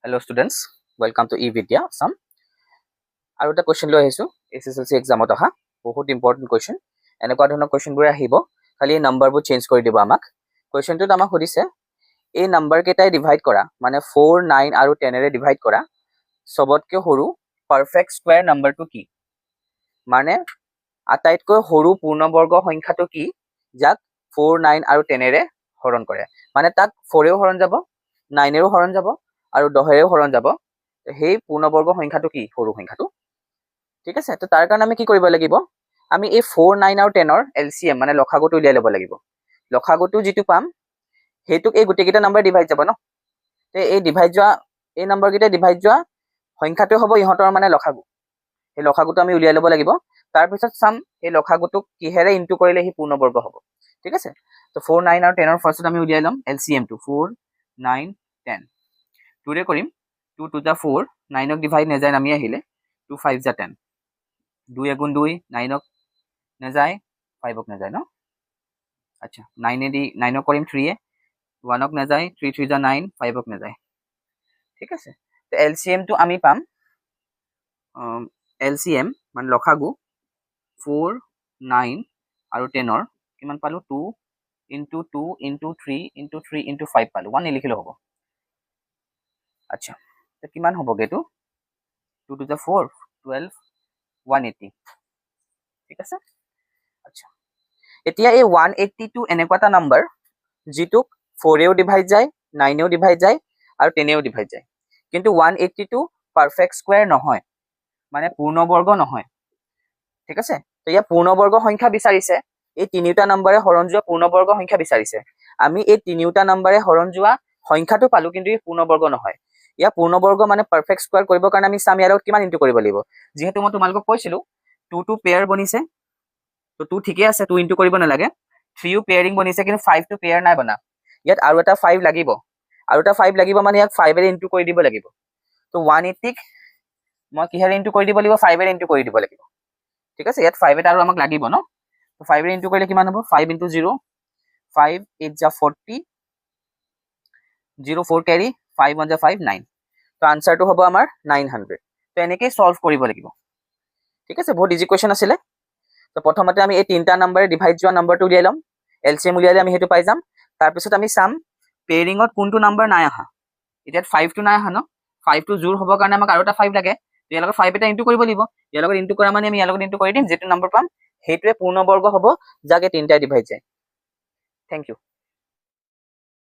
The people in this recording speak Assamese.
Hello students, welcome to eVidya Sum. আৰু এটা কোৱেশ্চন লৈ আহিছো SSLC এক্সামত অহা বহুত ইম্পৰ্টেন্ট কোৱেশ্চন এনেকুৱা ধৰণৰ কোৱেশ্চনবোৰ আহিব খালি নাম্বাৰবোৰ চেঞ্জ কৰি দিব আমাক কোৱেশ্চনটোত আমাক সুধিছে এই নাম্বাৰ কেইটাই ডিভাইড কৰা মানে 4 9 আৰু 10 ৰে ডিভাইড কৰা সবতকৈ সৰু পাৰফেক্ট স্কয়াৰ নাম্বাৰটো কি মানে আটাইতকৈ সৰু পূৰ্ণবৰ্গ সংখ্যাটো কি যাক 4 9 আৰু 10 ৰে হৰণ কৰে মানে তাক 4 ৰেও হৰণ যাব 9 ৰেও হৰণ যাব আৰু 10 ৰেও হৰণ যাব সেই পূৰ্ণবৰ্গ সংখ্যাটো কি সৰু সংখ্যাটো ঠিক আছে তো তাৰ কাৰণে আমি কি কৰিব লাগিব আমি এই 4 9 আৰু 10 ৰ এলসিএম মানে লসাগুটো উলিয়াই ল'ব লাগিব লসাগুটো যেটো পাম হেতুক এই গুটেকিটা নাম্বাৰ ডিভাইড যাব ন তে এই ডিভাইড যোৱা এই নাম্বাৰ কিটা ডিভাইড যোৱা সংখ্যাটো হ'ব ইহতৰ মানে লসাগু এই লসাগুটো আমি উলিয়াই ল'ব লাগিব তাৰ পিছত সাম এই লসাগুটো কিহেৰে ইনটু কৰিলে হি পূৰ্ণবৰ্গ হ'ব ঠিক আছে তো 4 9 আৰু 10 ৰ ফাৰ্স্টত আমি উলিয়াই লম এলসিএম টো 4 9 10 2 ৰে কৰিম 2 2 টা 4 9 ক ডিভাইড না যায় নামি আহিলে 2 5 যা 10 2 এগুণ 2 9 ক না যায় 5 ক না যায় ন আচ্ছা 9 এ দি 9 ক কৰিম 3 এ 1 ক না যায় 3 3 যা 9 5 ক না যায় ঠিক আছে তো এলসিএম টো আমি পাম এলসিএম মানে লসাগু 4 9 আৰু 10 ৰ কিমান পালো 2 into 2 into 3 into 3 into 5 পালো 1 লিখিলে হ'ব আচ্ছা তো কিমান হ'বগে তো 2 to the 4 12 180 ঠিক আছে আচ্ছা এতিয়া এই 180 টো এনেকুৱাটা নাম্বাৰ যেটোক 4 এও ডিভাইড যায় 9 এও ডিভাইড যায় আৰু 10 এও ডিভাইড যায় কিন্তু 180 টো পাৰফেক্ট স্কয়াৰ নহয় মানে পূৰ্ণবৰ্গ নহয় ঠিক আছে তো ইয়া পূৰ্ণবৰ্গ সংখ্যা বিচাৰিছে এই তিনিটা নম্বৰে হৰণ যোৱা পূৰ্ণবৰ্গ সংখ্যা বিচাৰিছে আমি এই তিনিটা নম্বৰে হৰণ যোৱা সংখ্যাটো পালো কিন্তু এই পূৰ্ণবৰ্গ নহয় ইয়া পূৰ্ণবৰ্গ মানে পাৰফেক্ট স্কয়াৰ কৰিব কাৰণে আমি সাম ইয়াৰ কিমান ইনটু কৰিব লাগিব যেহেতু মই তোমালোকক কৈছিলো 2 টু পেয়াৰ বনিছে তো 2 ঠিকে আছে 2 ইনটু কৰিব নালাগে 3 ও পেয়াৰিং বনিছে কিন্তু 5 টু পেয়াৰ নাই বনা ইয়াত আৰু এটা 5 লাগিব আৰু এটা 5 লাগিব মানে ইয়াক 5 এৰে ইনটু কৰি দিব লাগিব তো 180 ক মই কিহেৰে ইনটু কৰি দিব লাগিব 5 এৰে ইনটু কৰি দিব লাগিব ঠিক আছে ইয়াত 5 এটা আৰু আমাক লাগিব ন তো 5 এৰে ইনটু কৰিলে কিমান হ'ব 5 into 0 5 8 যা 40 0 4 carry 5 1 যা 5 9 তো আনসাৰটো হ'ব আমাৰ 900 তো এনেকৈ সলভ কৰিব লাগিব ঠিক আছে বহুত ইজি কোৱেশ্চন আছিল তো প্ৰথমতে আমি এই তিনটা নম্বৰে ডিভাইড যোৱা নম্বৰটো উলিয়াই লম এলসিএম উলিয়ালে আমি হেতু পাই যাম তাৰ পিছত আমি সাম পেয়াৰিংত কোনটো নম্বৰ নাই আহা এতিয়া 5 টো নাই আহা ন 5 টো জোৰ হ'ব কাৰণে আমাক আৰু এটা 5 লাগে ইয়াৰ লগত 5 এটা ইনটু কৰিব লাগিব ইয়াৰ লগত ইনটু কৰা মানে আমি ইয়াৰ লগত ইনটু কৰি দিম যেটো নম্বৰ পাম হেতুৱে পূৰ্ণবৰ্গ হ'ব যাকে তিনটাই ডিভাইড যায় থ্যাংক ইউ